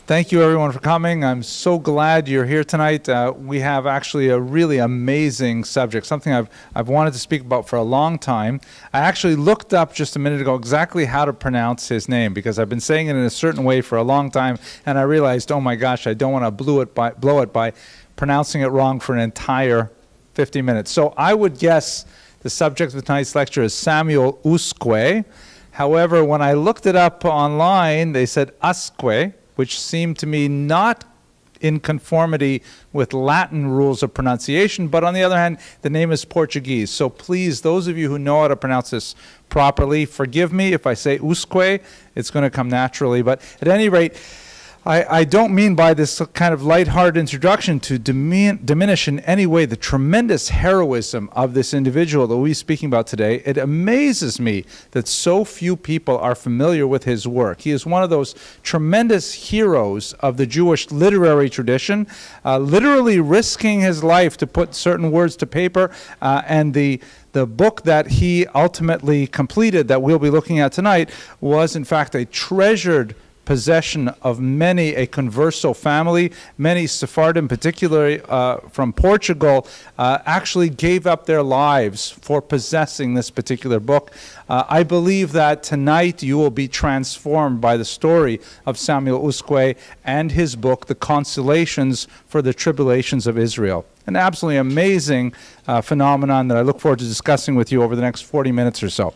Thank you everyone for coming. I'm so glad you're here tonight. We have actually a really amazing subject, something I've wanted to speak about for a long time. I actually looked up just a minute ago exactly how to pronounce his name because I've been saying it in a certain way for a long time, and I realized, oh my gosh, I don't want to blow it by pronouncing it wrong for an entire 50 minutes. So I would guess the subject of tonight's lecture is Samuel Usque. However, when I looked it up online, they said Usque, which seemed to me not in conformity with Latin rules of pronunciation, but on the other hand, the name is Portuguese. So please, those of you who know how to pronounce this properly, forgive me if I say Usque. It's going to come naturally. But at any rate, I don't mean by this kind of lighthearted introduction to diminish in any way the tremendous heroism of this individual that we'll be speaking about today. It amazes me that so few people are familiar with his work. He is one of those tremendous heroes of the Jewish literary tradition, literally risking his life to put certain words to paper, and the book that he ultimately completed that we'll be looking at tonight was in fact a treasured possession of many a converso family. Many Sephardim, particularly from Portugal, actually gave up their lives for possessing this particular book. I believe that tonight you will be transformed by the story of Samuel Usque and his book, The Consolations for the Tribulations of Israel. An absolutely amazing phenomenon that I look forward to discussing with you over the next 40 minutes or so.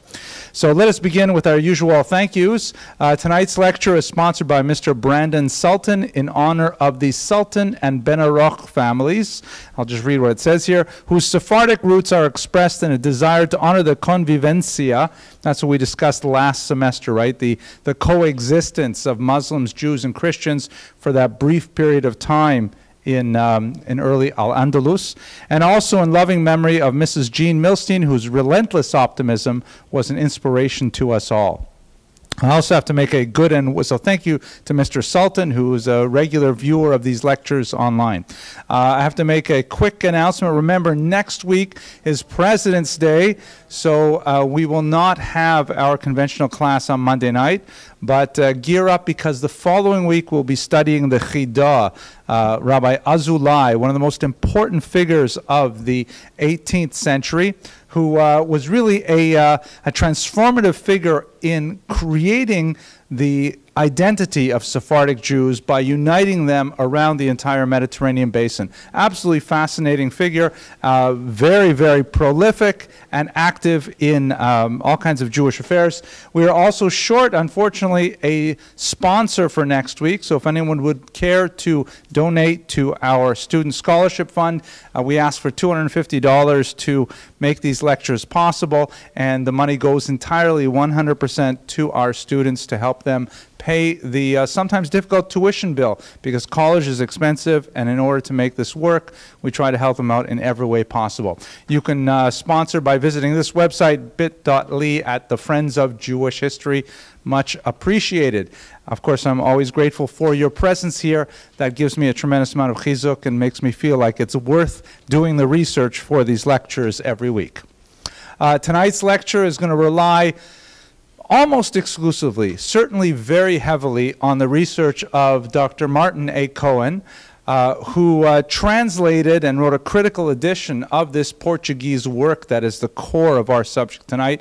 So let us begin with our usual thank yous. Tonight's lecture is sponsored by Mr. Brandon Sultan in honor of the Sultan and Benaroch families. I'll just read what it says here. Whose Sephardic roots are expressed in a desire to honor the convivencia. That's what we discussed last semester, right? The coexistence of Muslims, Jews, and Christians for that brief period of time in early Al-Andalus, and also in loving memory of Mrs. Jean Milstein, whose relentless optimism was an inspiration to us all. I also have to make a good end, so thank you to Mr. Sultan, who is a regular viewer of these lectures online. I have to make a quick announcement. Remember, next week is President's Day, so we will not have our conventional class on Monday night, but gear up because the following week we'll be studying the Chidah, Rabbi Azulai, one of the most important figures of the 18th century, who was really a transformative figure in creating the identity of Sephardic Jews by uniting them around the entire Mediterranean basin. Absolutely fascinating figure, very, very prolific and active in all kinds of Jewish affairs. We are also short, unfortunately, a sponsor for next week, so if anyone would care to donate to our Student Scholarship Fund, we ask for $250 to make these lectures possible, and the money goes entirely 100% to our students to help them pay the sometimes difficult tuition bill because college is expensive, and in order to make this work, we try to help them out in every way possible. You can sponsor by visiting this website, bit.ly at the Friends of Jewish History. Much appreciated. Of course, I'm always grateful for your presence here. That gives me a tremendous amount of chizuk and makes me feel like it's worth doing the research for these lectures every week. Tonight's lecture is going to rely almost exclusively, certainly very heavily, on the research of Dr. Martin A. Cohen, who translated and wrote a critical edition of this Portuguese work that is the core of our subject tonight.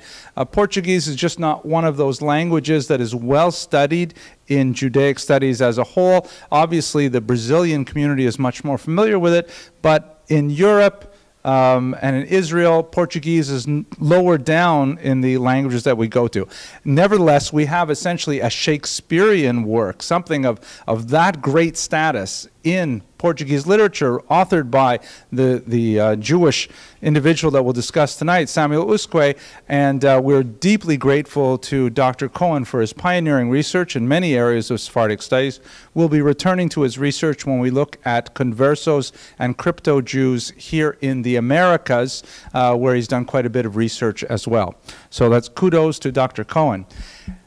Portuguese is just not one of those languages that is well studied in Judaic studies as a whole. Obviously, the Brazilian community is much more familiar with it, but in Europe, and in Israel, Portuguese is lower down in the languages that we go to. Nevertheless, we have essentially a Shakespearean work, something of that great status in Portuguese literature, authored by the Jewish individual that we'll discuss tonight, Samuel Usque, and we're deeply grateful to Dr. Cohen for his pioneering research in many areas of Sephardic studies. We'll be returning to his research when we look at conversos and crypto-Jews here in the Americas, where he's done quite a bit of research as well. So that's kudos to Dr. Cohen.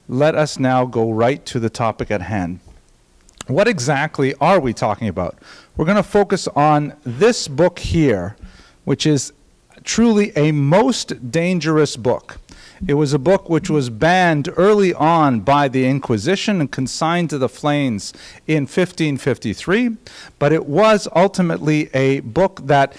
Let us now go right to the topic at hand. What exactly are we talking about? We're going to focus on this book here, which is truly a most dangerous book. It was a book which was banned early on by the Inquisition and consigned to the flames in 1553, but it was ultimately a book that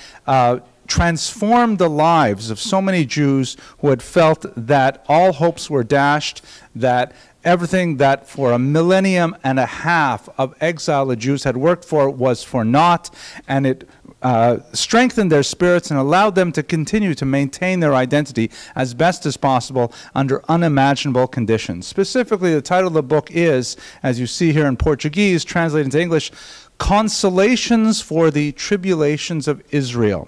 transformed the lives of so many Jews who had felt that all hopes were dashed, that everything that for a millennium and a half of exile the Jews had worked for was for naught, and it strengthened their spirits and allowed them to continue to maintain their identity as best as possible under unimaginable conditions. Specifically, the title of the book is, as you see here in Portuguese, translated into English, Consolations for the Tribulations of Israel.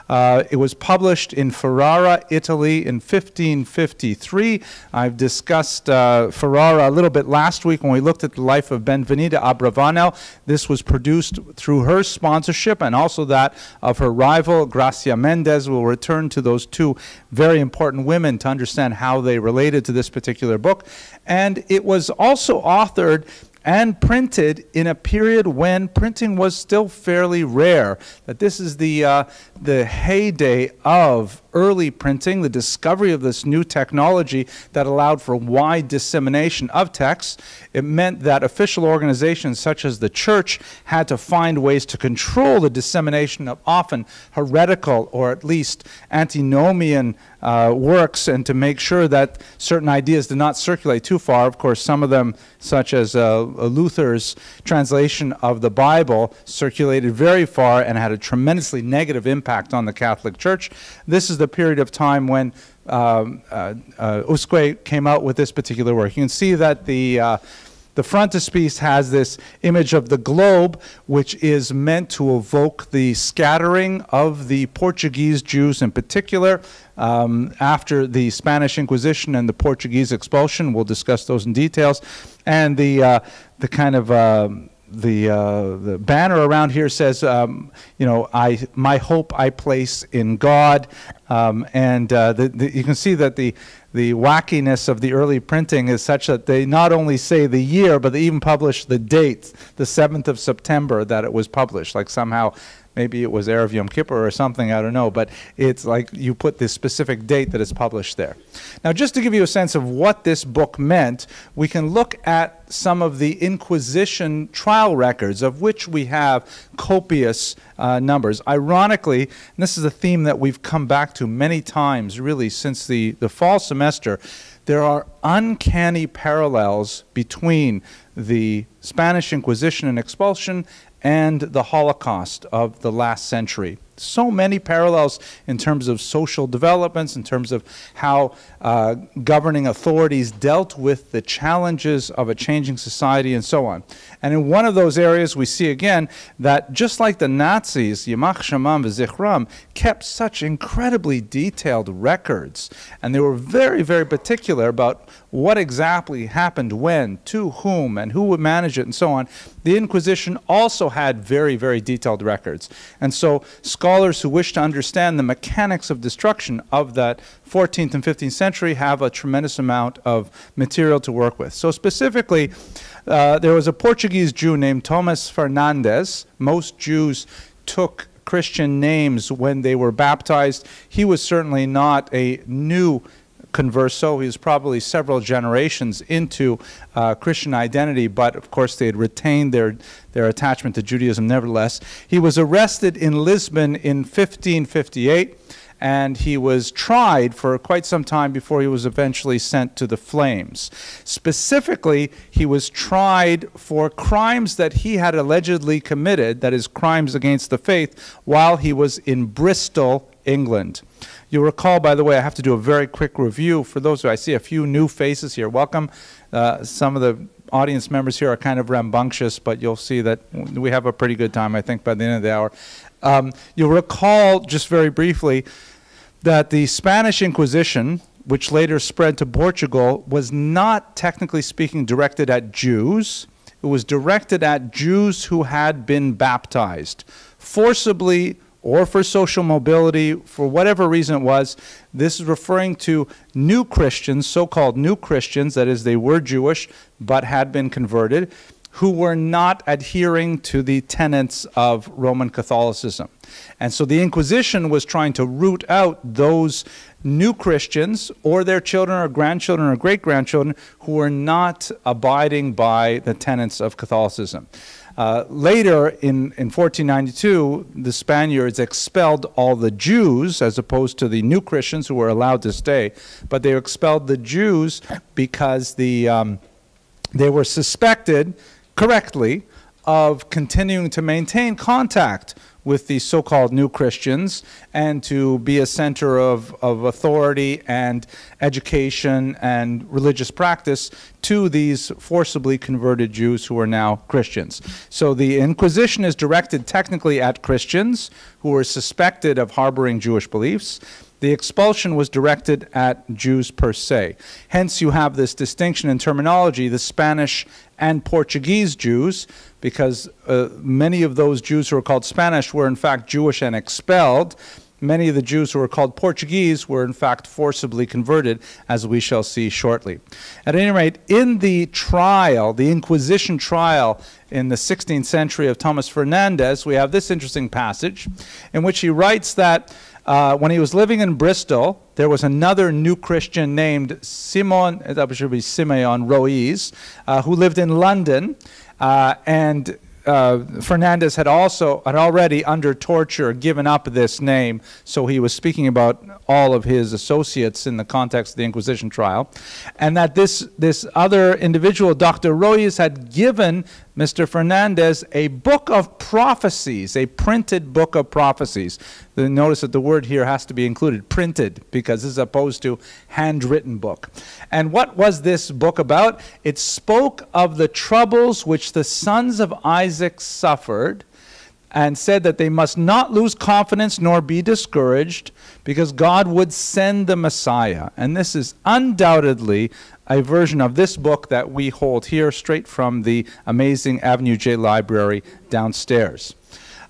It was published in Ferrara, Italy in 1553. I've discussed Ferrara a little bit last week when we looked at the life of Benvenida Abravanel. This was produced through her sponsorship and also that of her rival, Gracia Mendez. We'll return to those two very important women to understand how they related to this particular book. And it was also authored and printed in a period when printing was still fairly rare. That this is the heyday of early printing, the discovery of this new technology that allowed for wide dissemination of texts. It meant that official organizations such as the church had to find ways to control the dissemination of often heretical or at least antinomian works, and to make sure that certain ideas did not circulate too far. Of course, some of them, such as Luther's translation of the Bible, circulated very far and had a tremendously negative impact on the Catholic Church. This is the period of time when Usque came out with this particular work. You can see that the frontispiece has this image of the globe, which is meant to evoke the scattering of the Portuguese Jews in particular after the Spanish Inquisition and the Portuguese expulsion. We'll discuss those in details. And the kind of the banner around here says, you know, my hope I place in God, and you can see that the wackiness of the early printing is such that they not only say the year, but they even publish the date, the 7th of September that it was published, like somehow maybe it was Erev Yom Kippur or something, I don't know, but it's like you put this specific date that is published there. Now, just to give you a sense of what this book meant, we can look at some of the Inquisition trial records, of which we have copious numbers. Ironically, and this is a theme that we've come back to many times, really, since the fall semester, there are uncanny parallels between the Spanish Inquisition and expulsion and the Holocaust of the last century. So many parallels in terms of social developments, in terms of how governing authorities dealt with the challenges of a changing society and so on. And in one of those areas we see again that just like the Nazis, Yamach Shamam v'Zichram, kept such incredibly detailed records, and they were very, very particular about what exactly happened when, to whom, and who would manage it and so on. The Inquisition also had very, very detailed records. And so scholars who wish to understand the mechanics of destruction of that 14th and 15th century have a tremendous amount of material to work with. So specifically, there was a Portuguese Jew named Thomas Fernandes. Most Jews took Christian names when they were baptized. He was certainly not a new converso. He was probably several generations into Christian identity, but of course they had retained their attachment to Judaism nevertheless. He was arrested in Lisbon in 1558, and he was tried for quite some time before he was eventually sent to the flames. Specifically, he was tried for crimes that he had allegedly committed, that is, crimes against the faith, while he was in Bristol, England. You'll recall, by the way, I have to do a very quick review. For those who I see a few new faces here, welcome. Some of the audience members here are kind of rambunctious, but you'll see that we have a pretty good time, I think, by the end of the hour. You'll recall, just very briefly, that the Spanish Inquisition, which later spread to Portugal, was not, technically speaking, directed at Jews. It was directed at Jews who had been baptized, forcibly or for social mobility, for whatever reason it was. This is referring to new Christians, so-called new Christians, that is, they were Jewish but had been converted, who were not adhering to the tenets of Roman Catholicism. And so the Inquisition was trying to root out those new Christians or their children or grandchildren or great-grandchildren who were not abiding by the tenets of Catholicism. Later, in 1492, the Spaniards expelled all the Jews as opposed to the new Christians who were allowed to stay, but they expelled the Jews because they were suspected, correctly, of continuing to maintain contact with the so-called new Christians and to be a center of authority and education and religious practice to these forcibly converted Jews who are now Christians. So the Inquisition is directed technically at Christians who were suspected of harboring Jewish beliefs. The expulsion was directed at Jews per se. Hence you have this distinction in terminology, the Spanish and Portuguese Jews, because many of those Jews who were called Spanish were in fact Jewish and expelled. Many of the Jews who were called Portuguese were in fact forcibly converted, as we shall see shortly. At any rate, in the trial, the Inquisition trial in the 16th century of Thomas Fernandez, we have this interesting passage in which he writes that when he was living in Bristol, there was another new Christian named Simeon Ruiz, who lived in London, and Fernandez had already under torture given up this name, so he was speaking about all of his associates in the context of the Inquisition trial, and that this other individual, Dr. Ruiz, had given Mr. Fernandez a book of prophecies, a printed book of prophecies. Notice that the word here has to be included, printed, because this is opposed to handwritten book. And what was this book about? It spoke of the troubles which the sons of Isaac suffered, and said that they must not lose confidence nor be discouraged because God would send the Messiah. And this is undoubtedly a version of this book that we hold here straight from the amazing Avenue J library downstairs.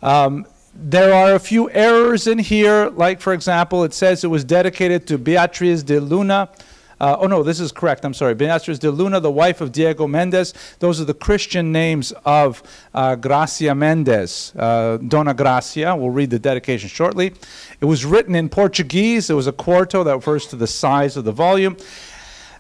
There are a few errors in here, like for example, it says it was dedicated to Beatriz de Luna. Oh no, this is correct, I'm sorry. Beatriz de Luna, the wife of Diego Mendez. Those are the Christian names of Gracia Mendez, Dona Gracia. We'll read the dedication shortly. It was written in Portuguese. It was a quarto that refers to the size of the volume.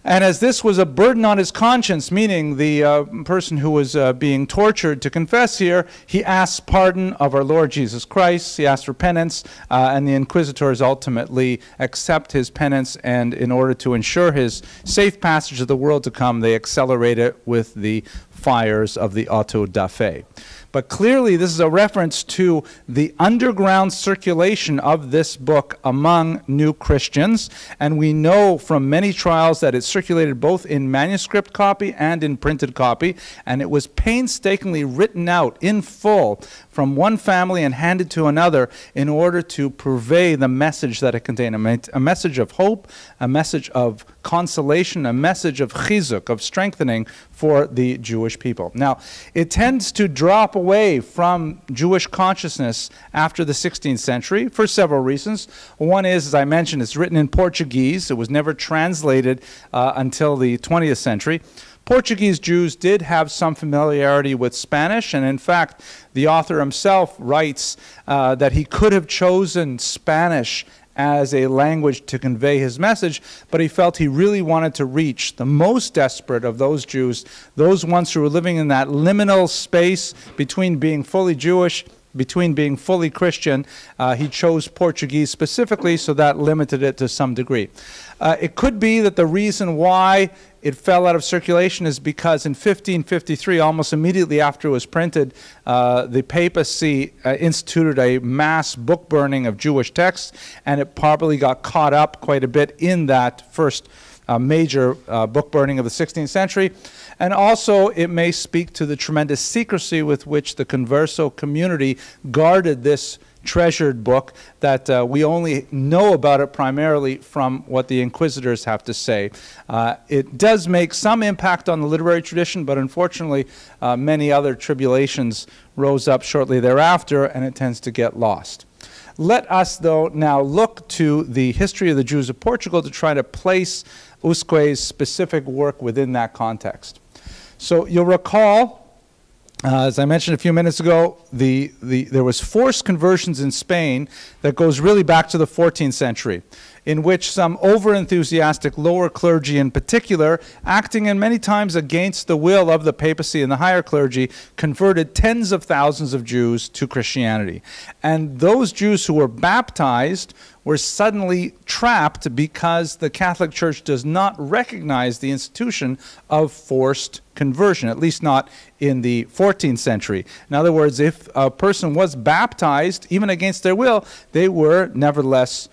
And as this was a burden on his conscience, meaning the person who was being tortured to confess here, he asked pardon of our Lord Jesus Christ. He asked for penance, and the inquisitors ultimately accept his penance, and in order to ensure his safe passage of the world to come, they accelerate it with the fires of the auto da fe. But clearly this is a reference to the underground circulation of this book among new Christians, and we know from many trials that it circulated both in manuscript copy and in printed copy, and it was painstakingly written out in full from one family and handed to another in order to purvey the message that it contained, a message of hope, a message of consolation, a message of chizuk, of strengthening for the Jewish people. Now, it tends to drop away from Jewish consciousness after the 16th century for several reasons. One is, as I mentioned, it's written in Portuguese. It was never translated until the 20th century. Portuguese Jews did have some familiarity with Spanish, and in fact, the author himself writes that he could have chosen Spanish as a language to convey his message, but he felt he really wanted to reach the most desperate of those Jews, those ones who were living in that liminal space between being fully Jewish, between being fully Christian. He chose Portuguese specifically, so that limited it to some degree. It could be that the reason why it fell out of circulation is because in 1553, almost immediately after it was printed, the papacy instituted a mass book burning of Jewish texts, and it probably got caught up quite a bit in that first major book burning of the 16th century. And also, it may speak to the tremendous secrecy with which the Converso community guarded this treasured book, that we only know about it primarily from what the inquisitors have to say. It does make some impact on the literary tradition, but unfortunately many other tribulations rose up shortly thereafter, and it tends to get lost. Let us, though, now look to the history of the Jews of Portugal to try to place Usque's specific work within that context. So you'll recall, as I mentioned a few minutes ago, there was forced conversions in Spain that goes really back to the 14th century. in which some over-enthusiastic lower clergy in particular, acting in many times against the will of the papacy and the higher clergy, converted tens of thousands of Jews to Christianity. And those Jews who were baptized were suddenly trapped because the Catholic Church does not recognize the institution of forced conversion, at least not in the 14th century. In other words, if a person was baptized, even against their will, they were nevertheless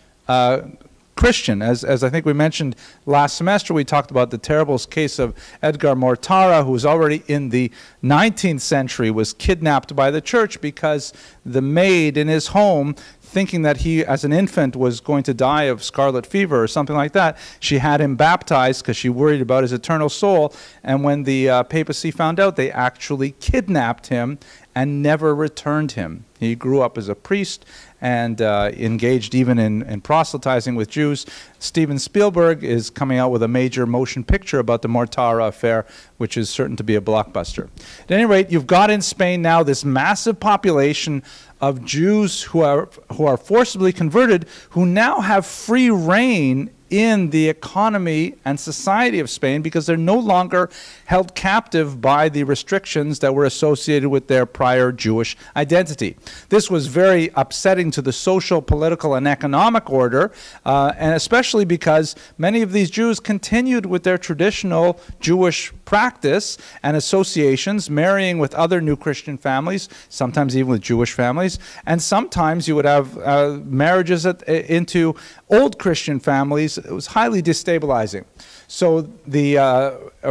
Christian. As I think we mentioned last semester, we talked about the terrible case of Edgar Mortara, who was already in the 19th century, was kidnapped by the church because the maid in his home, thinking that he, as an infant, was going to die of scarlet fever or something like that, she had him baptized because she worried about his eternal soul. And when the papacy found out, they actually kidnapped him and never returned him. He grew up as a priest and engaged even in proselytizing with Jews. Steven Spielberg is coming out with a major motion picture about the Mortara affair, which is certain to be a blockbuster. At any rate, you've got in Spain now this massive population of Jews who are forcibly converted, who now have free reign in the economy and society of Spain because they're no longer held captive by the restrictions that were associated with their prior Jewish identity. This was very upsetting to the social, political, and economic order, and especially because many of these Jews continued with their traditional Jewish practice and associations, marrying with other new Christian families, sometimes even with Jewish families, and sometimes you would have marriages into old Christian families. It was highly destabilizing. So the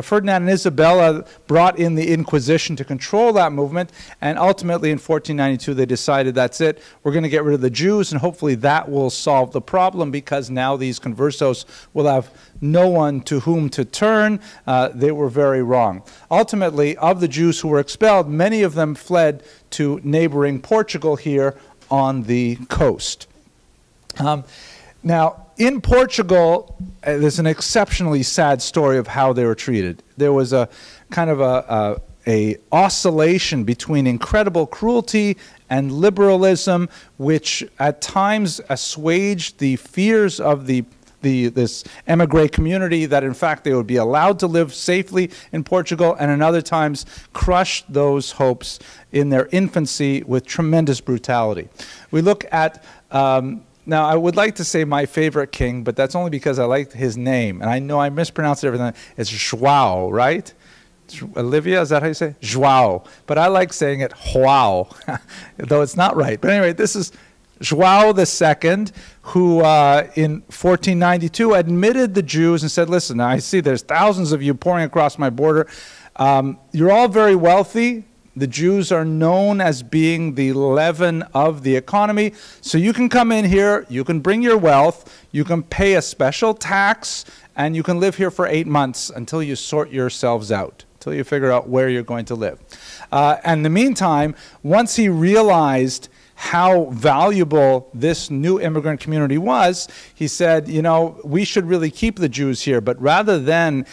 Ferdinand and Isabella brought in the Inquisition to control that movement, and ultimately in 1492 they decided that's it, we're going to get rid of the Jews, and hopefully that will solve the problem because now these conversos will have no one to whom to turn. They were very wrong. Ultimately, of the Jews who were expelled, many of them fled to neighboring Portugal here on the coast. Now, in Portugal, there's an exceptionally sad story of how they were treated. There was a kind of a oscillation between incredible cruelty and liberalism, which at times assuaged the fears of this emigre community that in fact they would be allowed to live safely in Portugal, and in other times crushed those hopes in their infancy with tremendous brutality. We look at now, I would like to say my favorite king, but that's only because I like his name. And I know I mispronounced everything. It's João, right? Olivia, is that how you say it? João. But I like saying it João, though it's not right. But anyway, this is João II, who in 1492 admitted the Jews and said, listen, I see there's thousands of you pouring across my border. You're all very wealthy. The Jews are known as being the leaven of the economy. So you can come in here, you can bring your wealth, you can pay a special tax, and you can live here for 8 months until you sort yourselves out, until you figure out where you're going to live. And in the meantime, once he realized how valuable this new immigrant community was, he said, you know, we should really keep the Jews here. But rather than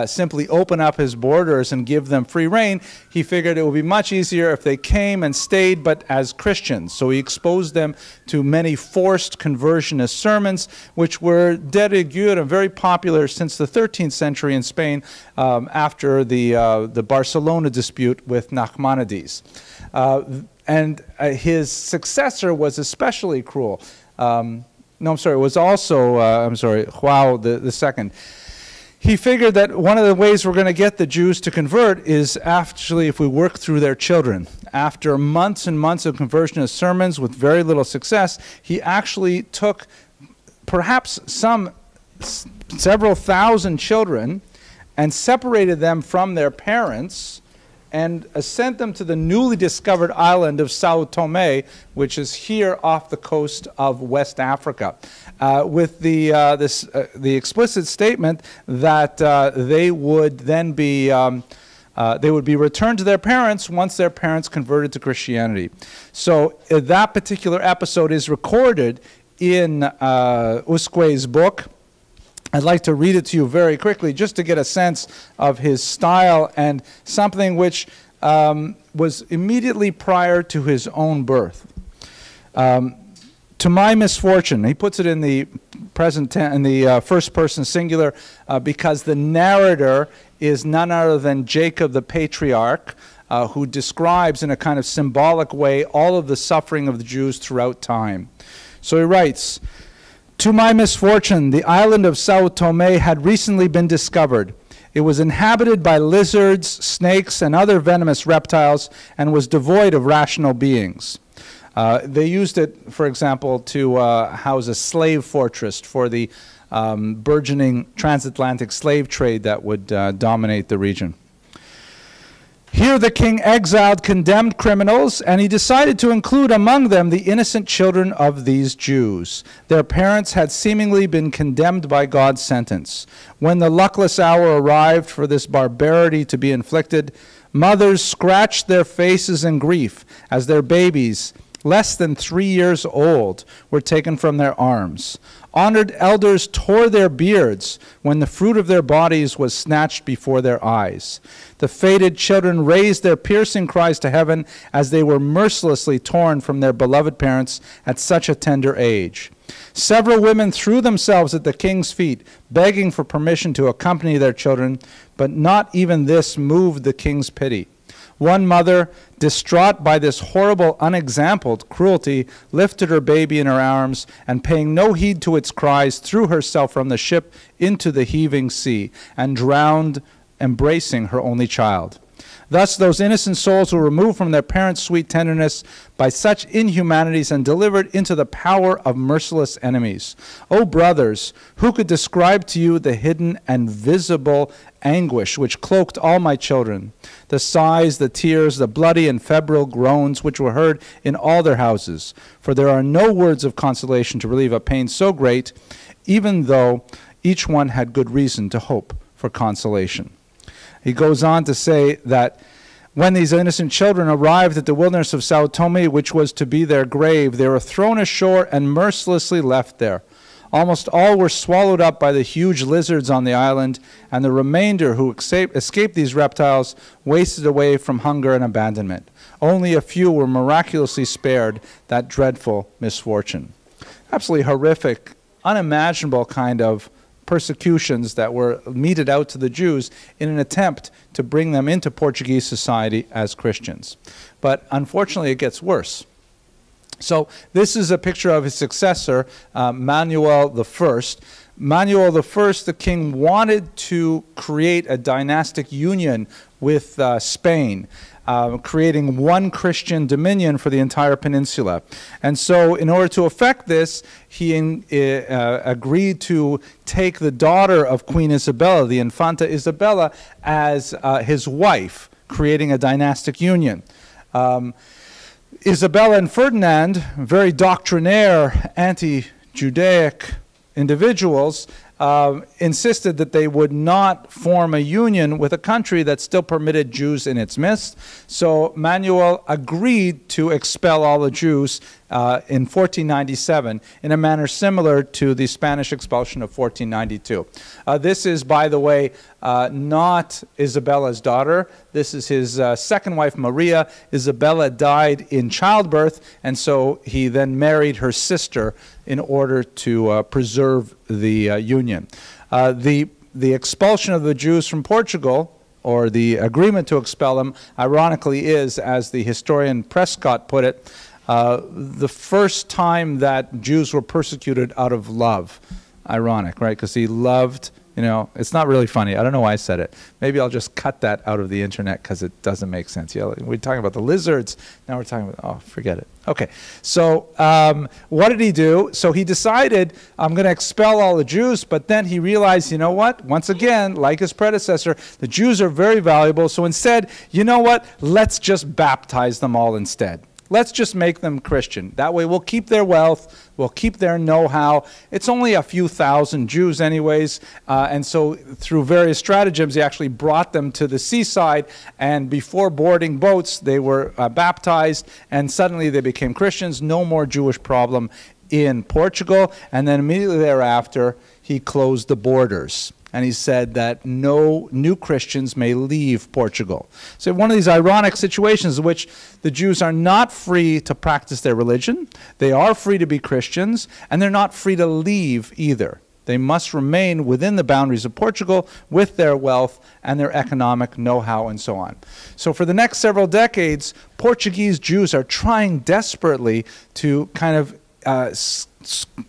simply open up his borders and give them free reign, he figured it would be much easier if they came and stayed, but as Christians. So he exposed them to many forced conversionist sermons, which were de rigueur and very popular since the 13th century in Spain after the Barcelona dispute with Nachmanides. And his successor was especially cruel. No, I'm sorry, it was also, João II. He figured that one of the ways we're going to get the Jews to convert is actually if we work through their children. After months and months of conversionist sermons with very little success, he actually took perhaps several thousand children and separated them from their parents and sent them to the newly discovered island of Sao Tome, which is here off the coast of West Africa, with the explicit statement that they would then be returned to their parents once their parents converted to Christianity. So that particular episode is recorded in Usque's book. I'd like to read it to you very quickly just to get a sense of his style and something which was immediately prior to his own birth. To my misfortune. He puts it in the present tense, in the first person singular, because the narrator is none other than Jacob the patriarch, who describes in a kind of symbolic way all of the suffering of the Jews throughout time. So he writes, "To my misfortune, the island of Sao Tome had recently been discovered. It was inhabited by lizards, snakes, and other venomous reptiles, and was devoid of rational beings." They used it, for example, to house a slave fortress for the burgeoning transatlantic slave trade that would dominate the region. Here the king exiled condemned criminals, and he decided to include among them the innocent children of these Jews. Their parents had seemingly been condemned by God's sentence. When the luckless hour arrived for this barbarity to be inflicted, mothers scratched their faces in grief as their babies, less than 3 years old, were taken from their arms. Honored elders tore their beards when the fruit of their bodies was snatched before their eyes. The fated children raised their piercing cries to heaven as they were mercilessly torn from their beloved parents at such a tender age. Several women threw themselves at the king's feet, begging for permission to accompany their children, but not even this moved the king's pity. One mother, distraught by this horrible, unexampled cruelty, lifted her baby in her arms, and paying no heed to its cries, threw herself from the ship into the heaving sea, and drowned, embracing her only child. Thus those innocent souls were removed from their parents' sweet tenderness by such inhumanities and delivered into the power of merciless enemies. O brothers, who could describe to you the hidden and visible anguish which cloaked all my children, the sighs, the tears, the bloody and febrile groans which were heard in all their houses? For there are no words of consolation to relieve a pain so great, even though each one had good reason to hope for consolation. He goes on to say that when these innocent children arrived at the wilderness of Sao Tome, which was to be their grave, they were thrown ashore and mercilessly left there. Almost all were swallowed up by the huge lizards on the island, and the remainder who escaped these reptiles wasted away from hunger and abandonment. Only a few were miraculously spared that dreadful misfortune. Absolutely horrific, unimaginable kind of persecutions that were meted out to the Jews in an attempt to bring them into Portuguese society as Christians. But unfortunately, it gets worse. So this is a picture of his successor, Manuel I. Manuel I, the king, wanted to create a dynastic union with Spain, creating one Christian dominion for the entire peninsula. And so in order to effect this, he agreed to take the daughter of Queen Isabella, the Infanta Isabella, as his wife, creating a dynastic union. Isabella and Ferdinand, very doctrinaire, anti-Judaic individuals, insisted that they would not form a union with a country that still permitted Jews in its midst. So Manuel agreed to expel all the Jews in 1497 in a manner similar to the Spanish expulsion of 1492. This is, by the way, not Isabella's daughter. This is his second wife, Maria. Isabella died in childbirth, and so he then married her sister in order to preserve the union. The expulsion of the Jews from Portugal, or the agreement to expel them, ironically is, as the historian Prescott put it, the first time that Jews were persecuted out of love. Ironic, right? Because he loved, you know, it's not really funny. I don't know why I said it. Maybe I'll just cut that out of the internet because it doesn't make sense. Yeah, we're talking about the lizards. Now we're talking about, oh, forget it. Okay, so what did he do? So he decided, I'm going to expel all the Jews, but then he realized, you know what? Once again, like his predecessor, the Jews are very valuable. So instead, you know what? Let's just baptize them all instead. Let's just make them Christian. That way we'll keep their wealth, we'll keep their know-how. It's only a few thousand Jews anyways, and so through various stratagems he actually brought them to the seaside, and before boarding boats they were baptized, and suddenly they became Christians. No more Jewish problem in Portugal, and then immediately thereafter he closed the borders. and he said that no new Christians may leave Portugal. So one of these ironic situations in which the Jews are not free to practice their religion, they are free to be Christians, and they're not free to leave either. They must remain within the boundaries of Portugal with their wealth and their economic know-how and so on. So for the next several decades, Portuguese Jews are trying desperately to kind of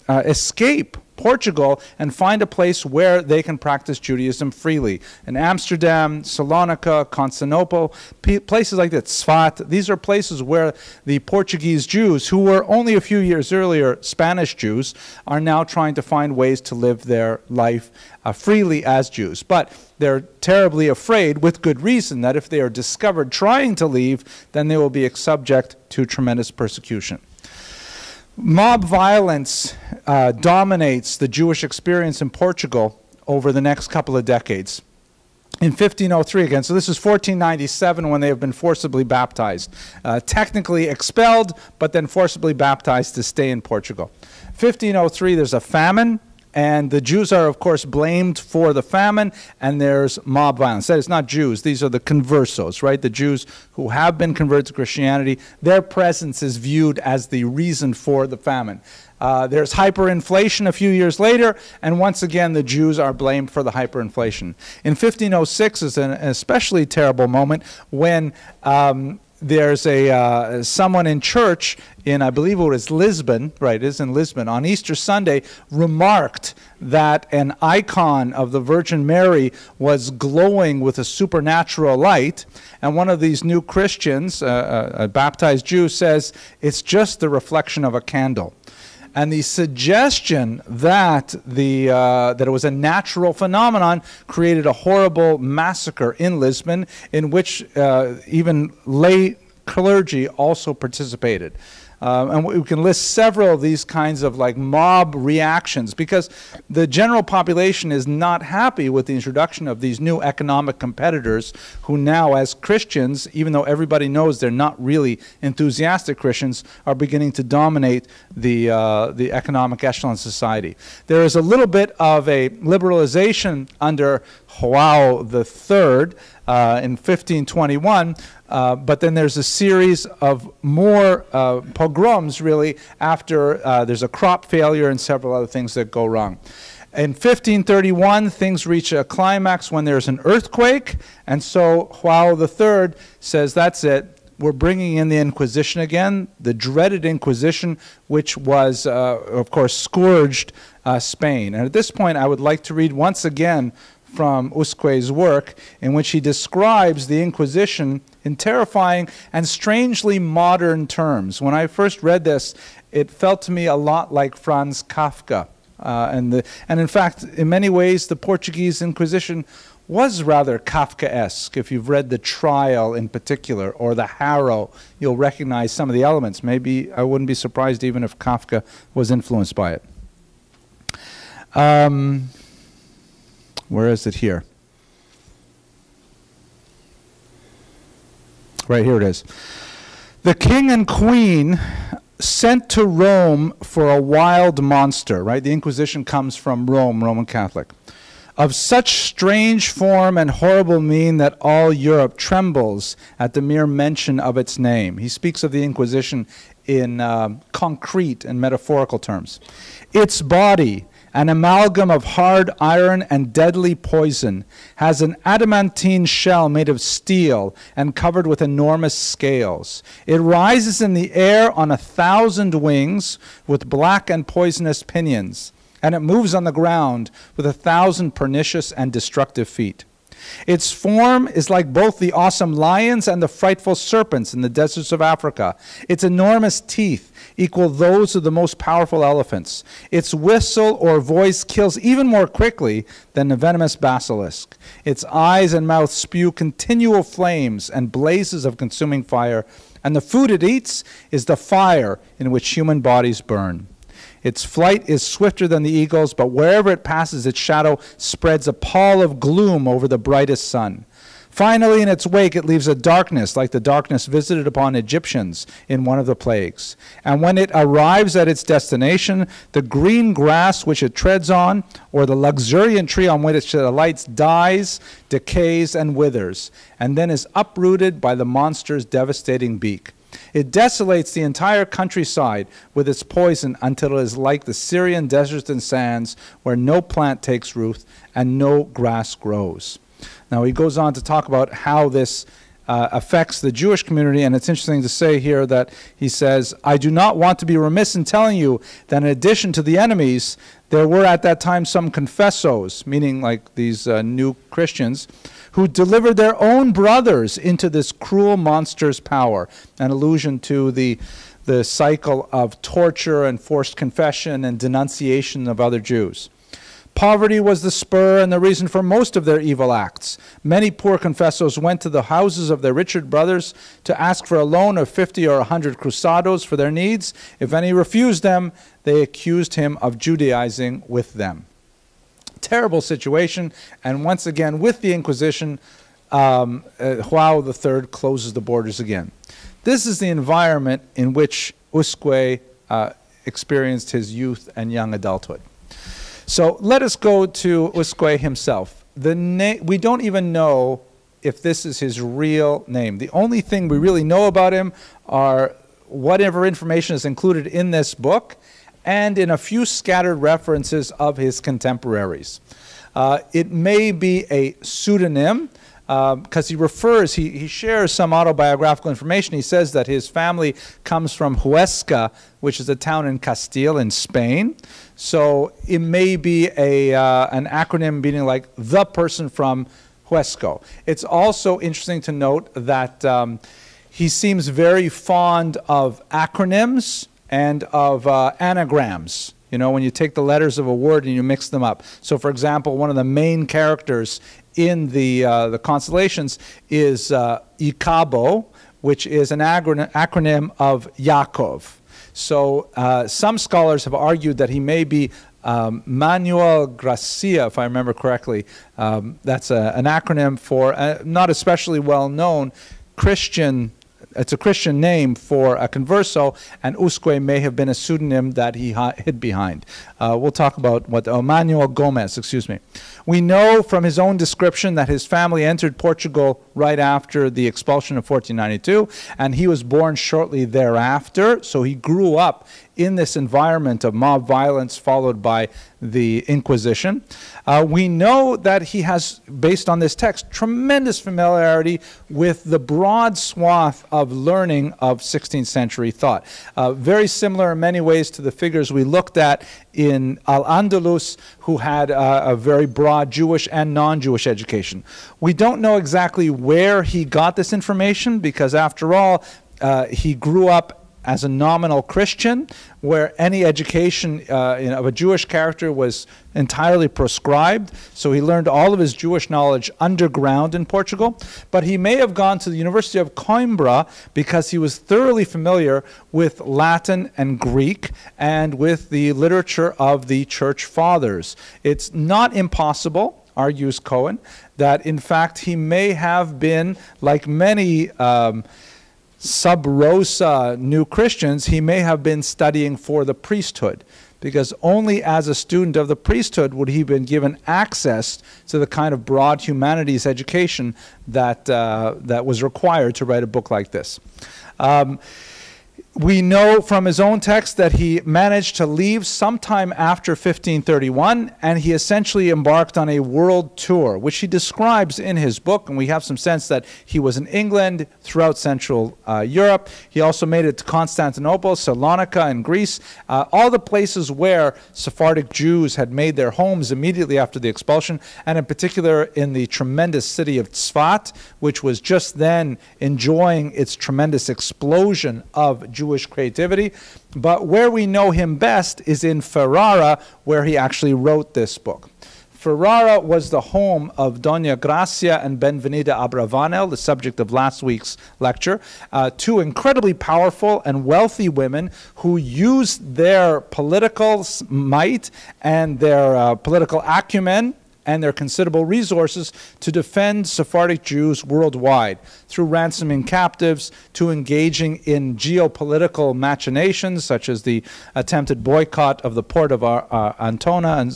escape Portugal and find a place where they can practice Judaism freely. In Amsterdam, Salonika, Constantinople, places like that, Tzfat, these are places where the Portuguese Jews, who were only a few years earlier Spanish Jews, are now trying to find ways to live their life freely as Jews. But they're terribly afraid, with good reason, that if they are discovered trying to leave, then they will be subject to tremendous persecution. Mob violence dominates the Jewish experience in Portugal over the next couple of decades. In 1503 again, so this is 1497 when they have been forcibly baptized. Technically expelled, but then forcibly baptized to stay in Portugal. 1503, there's a famine. And the Jews are, of course, blamed for the famine, and there's mob violence. That is not Jews. These are the conversos, right? The Jews who have been converted to Christianity. Their presence is viewed as the reason for the famine. There's hyperinflation a few years later, and once again, the Jews are blamed for the hyperinflation. In 1506 is an especially terrible moment when there's someone in church in, I believe it was Lisbon, right, it is in Lisbon, on Easter Sunday, remarked that an icon of the Virgin Mary was glowing with a supernatural light, and one of these new Christians, a baptized Jew, says, it's just the reflection of a candle. And the suggestion that that it was a natural phenomenon created a horrible massacre in Lisbon, in which even lay clergy also participated. And we can list several of these kinds of like mob reactions, because the general population is not happy with the introduction of these new economic competitors who now, as Christians, even though everybody knows they're not really enthusiastic Christians, are beginning to dominate the economic echelon of society. There is a little bit of a liberalization under João III in 1521, but then there's a series of more pogroms, really, after there's a crop failure and several other things that go wrong. In 1531, things reach a climax when there's an earthquake, and so João III says, that's it. We're bringing in the Inquisition again, the dreaded Inquisition, which was, of course, scourged Spain. And at this point, I would like to read once again from Usque's work, in which he describes the Inquisition in terrifying and strangely modern terms. When I first read this, it felt to me a lot like Franz Kafka. And in fact, in many ways, the Portuguese Inquisition was rather Kafkaesque. If you've read The Trial in particular, or The Harrow, you'll recognize some of the elements. Maybe I wouldn't be surprised even if Kafka was influenced by it. Where is it here? Right, here it is. The king and queen sent to Rome for a wild monster, right? The Inquisition comes from Rome, Roman Catholic. Of such strange form and horrible mien that all Europe trembles at the mere mention of its name. He speaks of the Inquisition in concrete and metaphorical terms. Its body, an amalgam of hard iron and deadly poison, has an adamantine shell made of steel and covered with enormous scales. It rises in the air on 1,000 wings with black and poisonous pinions, and it moves on the ground with 1,000 pernicious and destructive feet. Its form is like both the awesome lions and the frightful serpents in the deserts of Africa. Its enormous teeth equal those of the most powerful elephants. Its whistle or voice kills even more quickly than the venomous basilisk. Its eyes and mouth spew continual flames and blazes of consuming fire, and the food it eats is the fire in which human bodies burn. Its flight is swifter than the eagle's, but wherever it passes, its shadow spreads a pall of gloom over the brightest sun. Finally, in its wake, it leaves a darkness, like the darkness visited upon Egyptians in one of the plagues. And when it arrives at its destination, the green grass which it treads on, or the luxuriant tree on which it alights, dies, decays, and withers, and then is uprooted by the monster's devastating beak. It desolates the entire countryside with its poison until it is like the Syrian deserts and sands, where no plant takes root and no grass grows. Now, he goes on to talk about how this affects the Jewish community, and it's interesting to say here that he says, I do not want to be remiss in telling you that in addition to the enemies, there were at that time some confessos, meaning like these new Christians, who delivered their own brothers into this cruel monster's power, an allusion to the cycle of torture and forced confession and denunciation of other Jews. Poverty was the spur and the reason for most of their evil acts. Many poor confessors went to the houses of their richer brothers to ask for a loan of 50 or 100 cruzados for their needs. If any refused them, they accused him of Judaizing with them. Terrible situation, and once again, with the Inquisition, João III closes the borders again. This is the environment in which Usque experienced his youth and young adulthood. So let us go to Usque himself. We don't even know if this is his real name. The only thing we really know about him are whatever information is included in this book and in a few scattered references of his contemporaries. It may be a pseudonym, because he shares some autobiographical information. He says that his family comes from Usque, which is a town in Castile in Spain. So it may be an acronym meaning like the person from Usque. It's also interesting to note that he seems very fond of acronyms and of anagrams. You know, when you take the letters of a word and you mix them up. So, for example, one of the main characters in the constellations is Icabo, which is an acronym of Yaakov. So some scholars have argued that he may be Manuel Gracia, if I remember correctly. That's an acronym for not especially well-known Christian. It's a Christian name for a converso, and Usque may have been a pseudonym that he hid behind. We'll talk about Manuel Gomez, excuse me. We know from his own description that his family entered Portugal right after the expulsion of 1492, and he was born shortly thereafter, so he grew up in this environment of mob violence followed by the Inquisition. We know that he has, based on this text, tremendous familiarity with the broad swath of learning of 16th century thought. Very similar in many ways to the figures we looked at in Al-Andalus, who had a very broad Jewish and non-Jewish education. We don't know exactly where he got this information because, after all, he grew up as a nominal Christian, where any education of a Jewish character was entirely proscribed. So he learned all of his Jewish knowledge underground in Portugal. But he may have gone to the University of Coimbra because he was thoroughly familiar with Latin and Greek and with the literature of the Church Fathers. It's not impossible, argues Cohen, that in fact he may have been, like many sub rosa new Christians, he may have been studying for the priesthood, because only as a student of the priesthood would he have been given access to the kind of broad humanities education that, that was required to write a book like this. We know from his own text that he managed to leave sometime after 1531, and he essentially embarked on a world tour, which he describes in his book, and we have some sense that he was in England, throughout Central Europe. He also made it to Constantinople, Salonika, and Greece, all the places where Sephardic Jews had made their homes immediately after the expulsion, and in particular in the tremendous city of Tzfat, which was just then enjoying its tremendous explosion of Jewish creativity. But where we know him best is in Ferrara, where he actually wrote this book. Ferrara was the home of Dona Gracia and Benvenida Abravanel, the subject of last week's lecture, two incredibly powerful and wealthy women who used their political might and their political acumen and their considerable resources to defend Sephardic Jews worldwide, through ransoming captives, to engaging in geopolitical machinations, such as the attempted boycott of the port of Ancona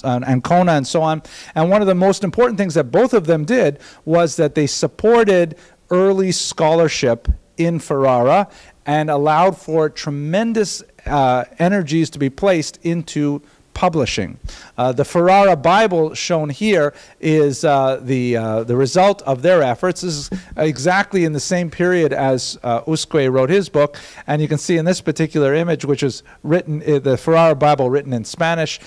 and so on. And one of the most important things that both of them did was that they supported early scholarship in Ferrara and allowed for tremendous energies to be placed into publishing. The Ferrara Bible shown here is the result of their efforts. This is exactly in the same period as Usque wrote his book, and you can see in this particular image, which is written, the Ferrara Bible written in Spanish,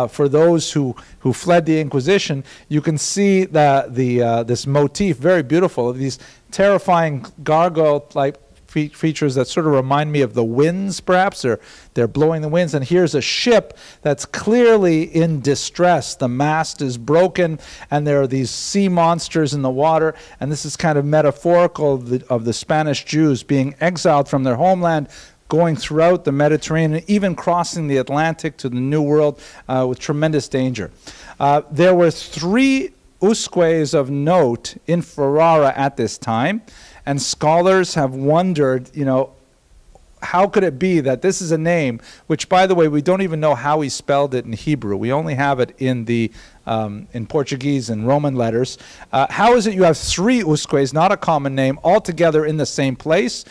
for those who fled the Inquisition. You can see this motif, very beautiful, of these terrifying gargoyle-like features that sort of remind me of the winds, perhaps, or they're blowing the winds. And here's a ship that's clearly in distress. The mast is broken, and there are these sea monsters in the water. And this is kind of metaphorical of the Spanish Jews being exiled from their homeland, going throughout the Mediterranean, even crossing the Atlantic to the New World with tremendous danger. There were 3 Usques of note in Ferrara at this time. And scholars have wondered, how could it be that this is a name, which, by the way, we don't even know how he spelled it in Hebrew. We only have it in Portuguese and Roman letters. How is it you have 3 Usques, not a common name, all together in the same place?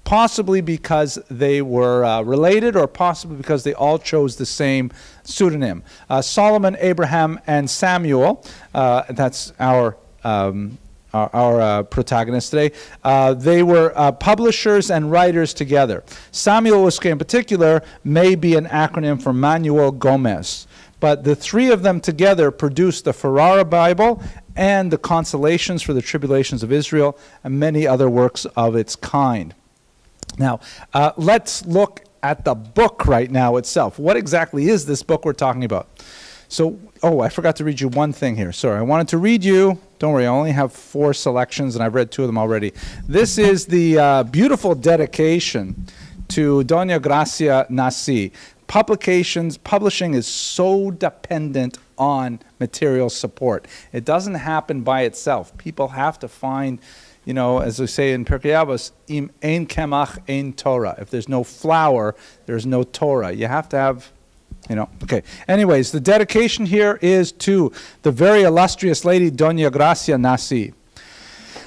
Possibly because they were related, or possibly because they all chose the same pseudonym. Solomon, Abraham, and Samuel, that's our protagonist today, they were publishers and writers together. Samuel Usque in particular may be an acronym for Manuel Gomez, but the 3 of them together produced the Ferrara Bible and the Consolations for the Tribulations of Israel and many other works of its kind. Now, let's look at the book right now itself. What exactly is this book we're talking about? So, I forgot to read you one thing here. Sorry, I wanted to read you. Don't worry, I only have 4 selections, and I've read 2 of them already. This is the beautiful dedication to Doña Gracia Nasi. Publishing is so dependent on material support. It doesn't happen by itself. People have to find, as we say in Pirkei Avos, im ein kemach ein Torah. If there's no flour, there's no Torah. You have to have... okay. Anyways, the dedication here is to the very illustrious lady, Doña Gracia Nasi.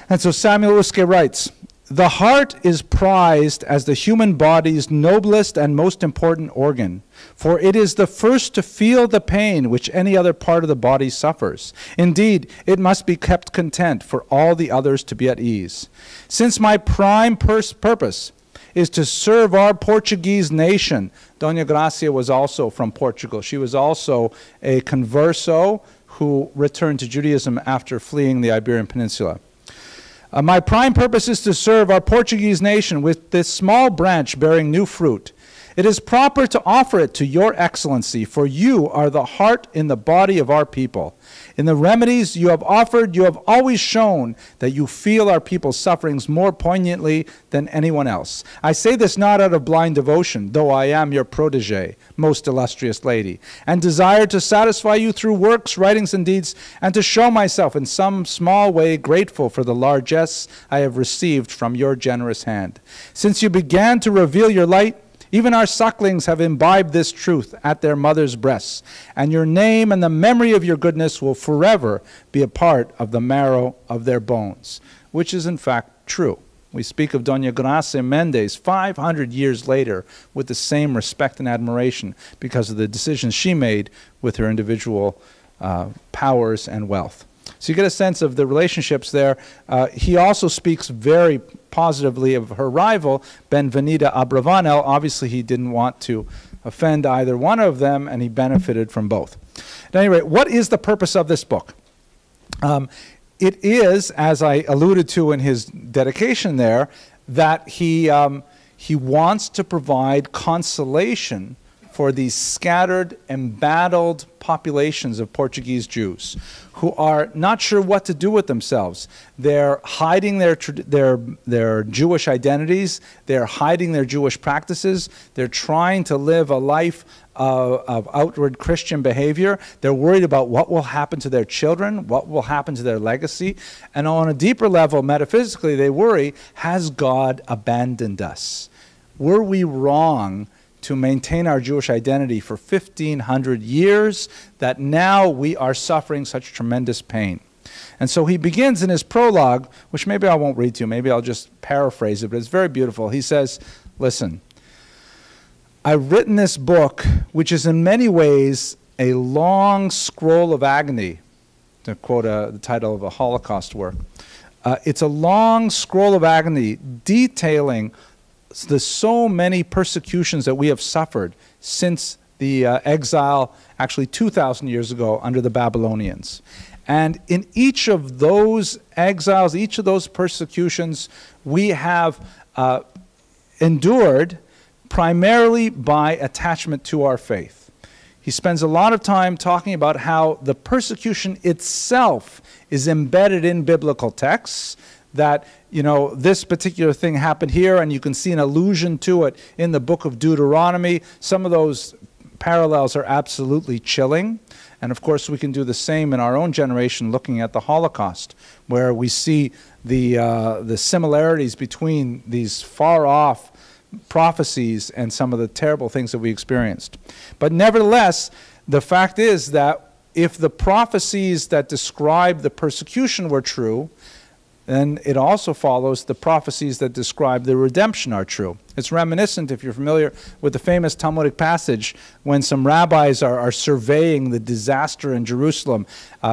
And so Samuel Usque writes, "The heart is prized as the human body's noblest and most important organ, for it is the first to feel the pain which any other part of the body suffers. Indeed, it must be kept content for all the others to be at ease. Since my prime purpose is to serve our Portuguese nation." Doña Gracia was also from Portugal. She was also a converso who returned to Judaism after fleeing the Iberian Peninsula. "My prime purpose is to serve our Portuguese nation with this small branch bearing new fruit. It is proper to offer it to your excellency, for you are the heart in the body of our people. In the remedies you have offered, you have always shown that you feel our people's sufferings more poignantly than anyone else. I say this not out of blind devotion, though I am your protege, most illustrious lady, and desire to satisfy you through works, writings, and deeds, and to show myself in some small way grateful for the largesse I have received from your generous hand. Since you began to reveal your light, even our sucklings have imbibed this truth at their mother's breasts, and your name and the memory of your goodness will forever be a part of the marrow of their bones," which is in fact true. We speak of Doña Gracia Mendes 500 years later with the same respect and admiration because of the decisions she made with her individual powers and wealth. So you get a sense of the relationships there. He also speaks very positively of her rival, Benvenida Abravanel. Obviously, he didn't want to offend either one of them, and he benefited from both. At any rate, what is the purpose of this book? It is, as I alluded to in his dedication there, that he wants to provide consolation for these scattered, embattled populations of Portuguese Jews who are not sure what to do with themselves. They're hiding their Jewish identities. They're hiding their Jewish practices. They're trying to live a life of outward Christian behavior. They're worried about what will happen to their children, what will happen to their legacy. And on a deeper level, metaphysically, they worry, has God abandoned us? Were we wrong to maintain our Jewish identity for 1,500 years, that now we are suffering such tremendous pain? And so he begins in his prologue, which maybe I won't read to you, maybe I'll just paraphrase it, but it's very beautiful. He says, listen, I've written this book, which is in many ways a long scroll of agony, to quote the title of a Holocaust work. It's a long scroll of agony detailing the so many persecutions that we have suffered since the exile, actually 2,000 years ago, under the Babylonians. And in each of those exiles, each of those persecutions, we have endured primarily by attachment to our faith. He spends a lot of time talking about how the persecution itself is embedded in biblical texts, that, you know, this particular thing happened here, and you can see an allusion to it in the book of Deuteronomy. Some of those parallels are absolutely chilling. And of course, we can do the same in our own generation, looking at the Holocaust, where we see the similarities between these far-off prophecies and some of the terrible things that we experienced. But nevertheless, the fact is that if the prophecies that describe the persecution were true, then it also follows the prophecies that describe the redemption are true. It's reminiscent, if you're familiar with the famous Talmudic passage, when some rabbis are surveying the disaster in Jerusalem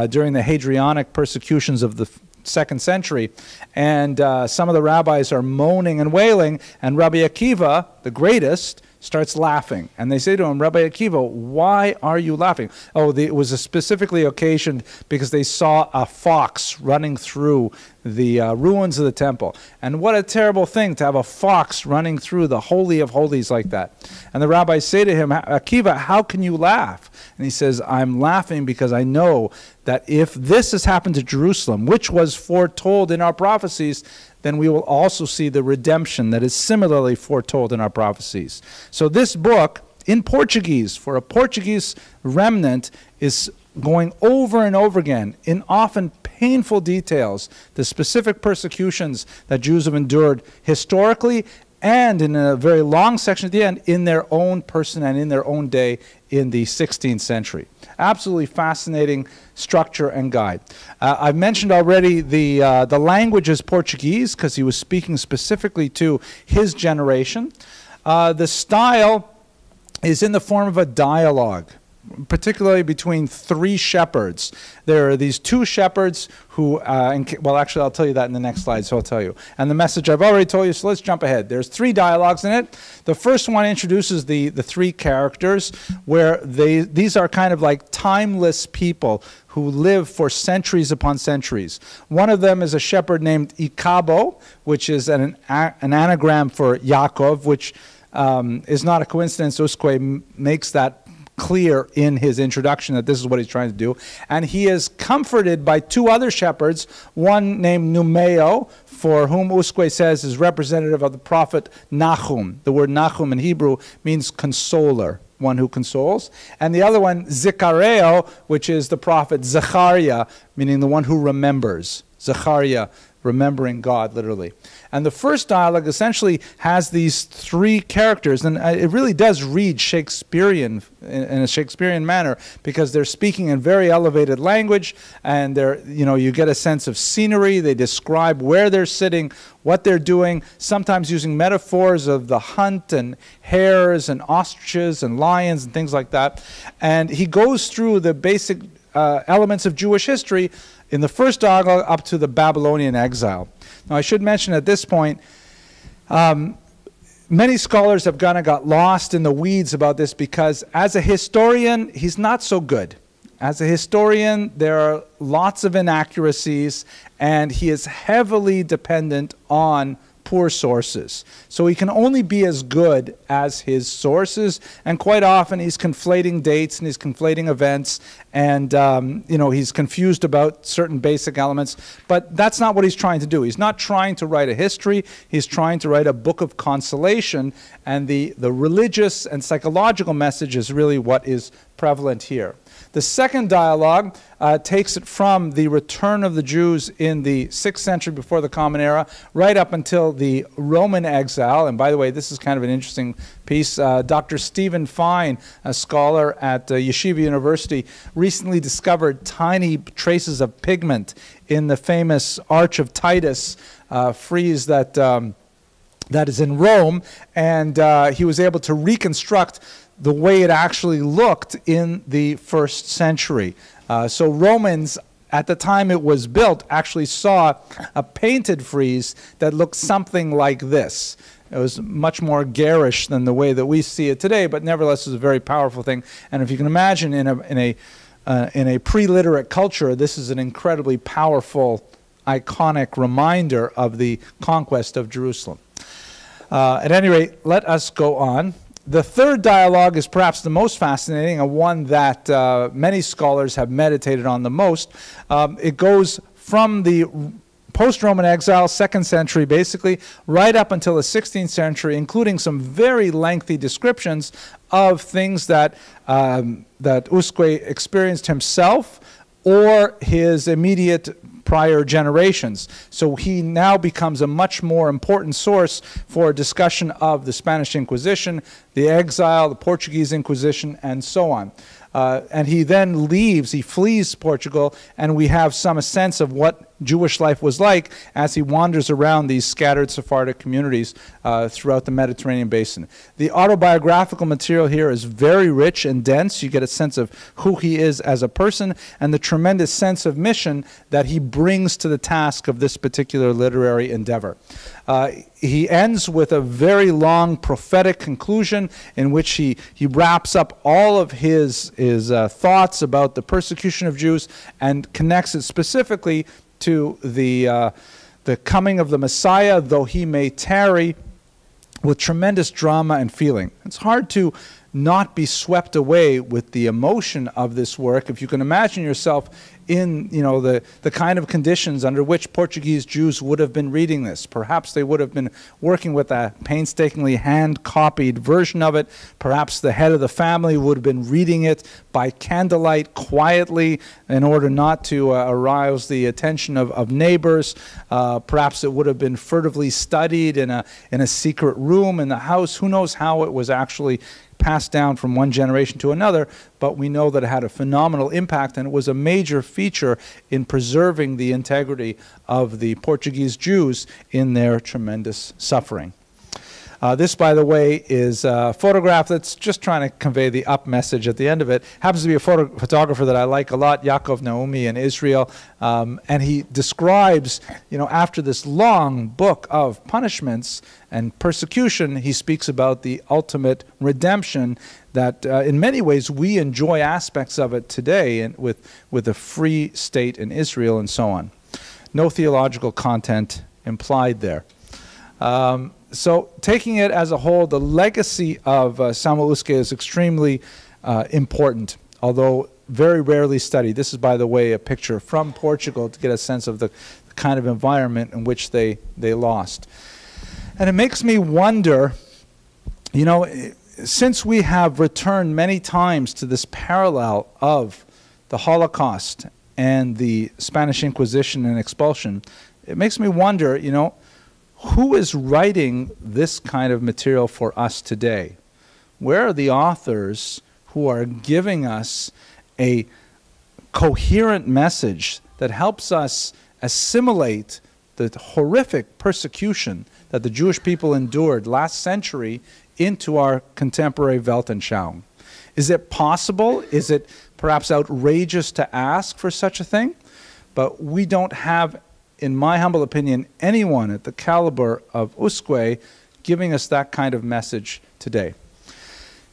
during the Hadrianic persecutions of the 2nd century, and some of the rabbis are moaning and wailing, and Rabbi Akiva, the greatest, starts laughing. And they say to him, Rabbi Akiva, why are you laughing? Oh, it was specifically occasioned because they saw a fox running through the ruins of the temple. And what a terrible thing to have a fox running through the Holy of Holies like that. And the rabbis say to him, Akiva, how can you laugh? And he says, I'm laughing because I know that if this has happened to Jerusalem, which was foretold in our prophecies, then we will also see the redemption that is similarly foretold in our prophecies. So this book, in Portuguese, for a Portuguese remnant, is going over and over again in often painful details the specific persecutions that Jews have endured historically, and in a very long section at the end, in their own person and in their own day in the 16th century. Absolutely fascinating structure and guide. I've mentioned already the language is Portuguese because he was speaking specifically to his generation. The style is in the form of a dialogue, particularly between 3 shepherds. There are these 2 shepherds who, well, actually, I'll tell you that in the next slide, so I'll tell you. And the message I've already told you, so let's jump ahead. There's 3 dialogues in it. The first one introduces the 3 characters, where these are kind of like timeless people who live for centuries upon centuries. One of them is a shepherd named Icabo, which is an anagram for Yaakov, which is not a coincidence. Usque makes that clear in his introduction that this is what he's trying to do. And he is comforted by 2 other shepherds, one named Numeo, for whom Usque says is representative of the prophet Nahum. The word Nahum in Hebrew means consoler, one who consoles. And the other one, Zikareo, which is the prophet Zechariah, meaning the one who remembers. Zechariah, remembering God, literally. And the first dialogue essentially has these 3 characters, and it really does read Shakespearean in a Shakespearean manner, because they're speaking in very elevated language, and they're, you know, you get a sense of scenery. They describe where they're sitting, what they're doing, sometimes using metaphors of the hunt and hares and ostriches and lions and things like that. And he goes through the basic elements of Jewish history in the first dialogue up to the Babylonian exile. Now, I should mention at this point, many scholars have kind of got lost in the weeds about this, because as a historian, he's not so good. As a historian, there are lots of inaccuracies, and he is heavily dependent on poor sources. So he can only be as good as his sources, and quite often he's conflating dates and he's conflating events, and you know, he's confused about certain basic elements, but that's not what he's trying to do. He's not trying to write a history, he's trying to write a book of consolation, and the religious and psychological message is really what is prevalent here. The second dialogue takes it from the return of the Jews in the 6th century before the Common Era right up until the Roman exile. And by the way, this is kind of an interesting piece. Dr. Stephen Fine, a scholar at Yeshiva University, recently discovered tiny traces of pigment in the famous Arch of Titus frieze that is in Rome, and he was able to reconstruct the way it actually looked in the 1st century. So Romans, at the time it was built, actually saw a painted frieze that looked something like this. It was much more garish than the way that we see it today, but nevertheless it was a very powerful thing. And if you can imagine in a pre-literate culture, this is an incredibly powerful, iconic reminder of the conquest of Jerusalem. At any rate, let us go on. The third dialogue is perhaps the most fascinating, and one that many scholars have meditated on the most. It goes from the post-Roman exile, 2nd century basically, right up until the 16th century, including some very lengthy descriptions of things that Usque experienced himself or his immediate prior generations. So he now becomes a much more important source for a discussion of the Spanish Inquisition, the exile, the Portuguese Inquisition, and so on. And he then leaves, he flees Portugal, and we have some sense of what Jewish life was like as he wanders around these scattered Sephardic communities throughout the Mediterranean basin. The autobiographical material here is very rich and dense. You get a sense of who he is as a person and the tremendous sense of mission that he brings to the task of this particular literary endeavor. He ends with a very long prophetic conclusion in which he wraps up all of his thoughts about the persecution of Jews and connects it specifically to the coming of the Messiah, though he may tarry, with tremendous drama and feeling. It's hard to not be swept away with the emotion of this work. If you can imagine yourself in, you know, the kind of conditions under which Portuguese Jews would have been reading this. Perhaps they would have been working with a painstakingly hand-copied version of it. Perhaps the head of the family would have been reading it by candlelight quietly in order not to arouse the attention of neighbors. Perhaps it would have been furtively studied in a secret room in the house. Who knows how it was actually passed down from one generation to another, but we know that it had a phenomenal impact, and it was a major feature in preserving the integrity of the Portuguese Jews in their tremendous suffering. This, by the way, is a photograph that's just trying to convey the up message at the end of it. Happens to be a photographer that I like a lot, Yaakov Naomi in Israel, and he describes, you know, after this long book of punishments and persecution, he speaks about the ultimate redemption that in many ways we enjoy aspects of it today and with a free state in Israel and so on. No theological content implied there. So taking it as a whole, the legacy of Samuel Usque is extremely important, although very rarely studied. This is, by the way, a picture from Portugal to get a sense of the kind of environment in which they lost. And it makes me wonder, you know, since we have returned many times to this parallel of the Holocaust and the Spanish Inquisition and expulsion, it makes me wonder, you know, who is writing this kind of material for us today? Where are the authors who are giving us a coherent message that helps us assimilate the horrific persecution that the Jewish people endured last century into our contemporary Weltanschauung? Is it possible? Is it perhaps outrageous to ask for such a thing? But we don't have, in my humble opinion, anyone at the caliber of Usque giving us that kind of message today.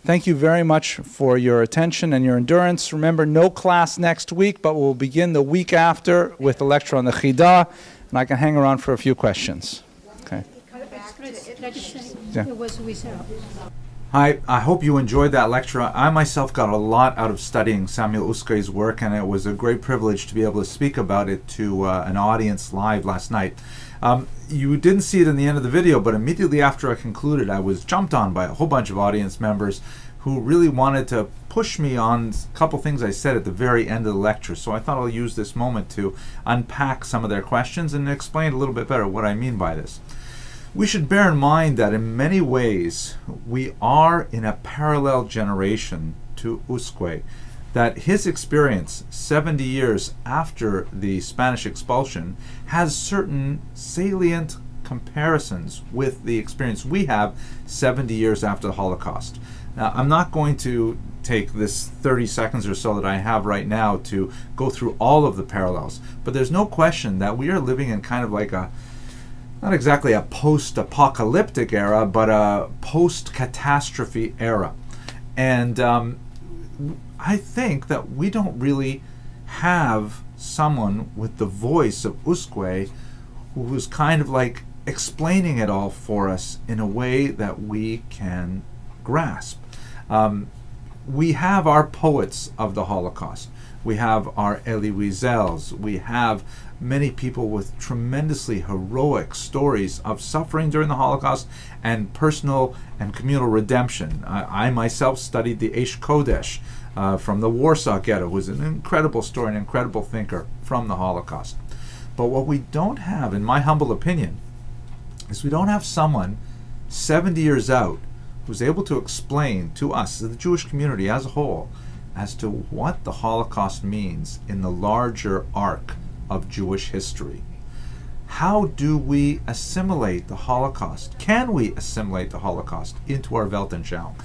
Thank you very much for your attention and your endurance. Remember, no class next week, but we'll begin the week after with a lecture on the Chidah, and I can hang around for a few questions. Okay. tradition. Yeah. It was without. I hope you enjoyed that lecture. I myself got a lot out of studying Samuel Usque's work, and it was a great privilege to be able to speak about it to an audience live last night. You didn't see it in the end of the video, but immediately after I concluded, I was jumped on by a whole bunch of audience members who really wanted to push me on a couple things I said at the very end of the lecture. So I thought I'll use this moment to unpack some of their questions and explain a little bit better what I mean by this. We should bear in mind that in many ways we are in a parallel generation to Usque, that his experience 70 years after the Spanish expulsion has certain salient comparisons with the experience we have 70 years after the Holocaust. Now, I'm not going to take this 30 seconds or so that I have right now to go through all of the parallels, but there's no question that we are living in kind of like a, not exactly a post-apocalyptic era, but a post-catastrophe era. And I think that we don't really have someone with the voice of Usque who was kind of like explaining it all for us in a way that we can grasp. We have our poets of the Holocaust. We have our Elie Wiesels. We have many people with tremendously heroic stories of suffering during the Holocaust and personal and communal redemption. I myself studied the Eish Kodesh from the Warsaw Ghetto, who was an incredible story, an incredible thinker from the Holocaust. But what we don't have, in my humble opinion, is we don't have someone 70 years out who's able to explain to us, the Jewish community as a whole, as to what the Holocaust means in the larger arc of Jewish history. How do we assimilate the Holocaust? Can we assimilate the Holocaust into our Weltanschauung?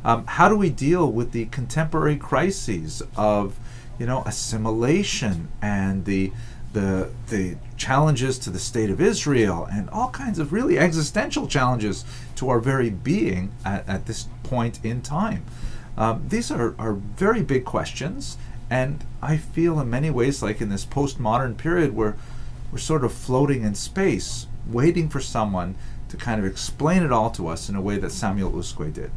How do we deal with the contemporary crises of, assimilation and the challenges to the state of Israel and all kinds of really existential challenges to our very being at this point in time? These are very big questions, and I feel in many ways like in this postmodern period we're sort of floating in space, waiting for someone to kind of explain it all to us in a way that Samuel Usque did.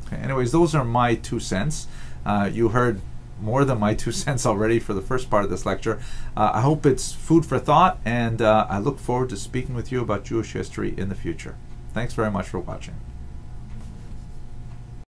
Okay, anyways, those are my 2 cents. You heard more than my 2 cents already for the first part of this lecture. I hope it's food for thought, and I look forward to speaking with you about Jewish history in the future. Thanks very much for watching.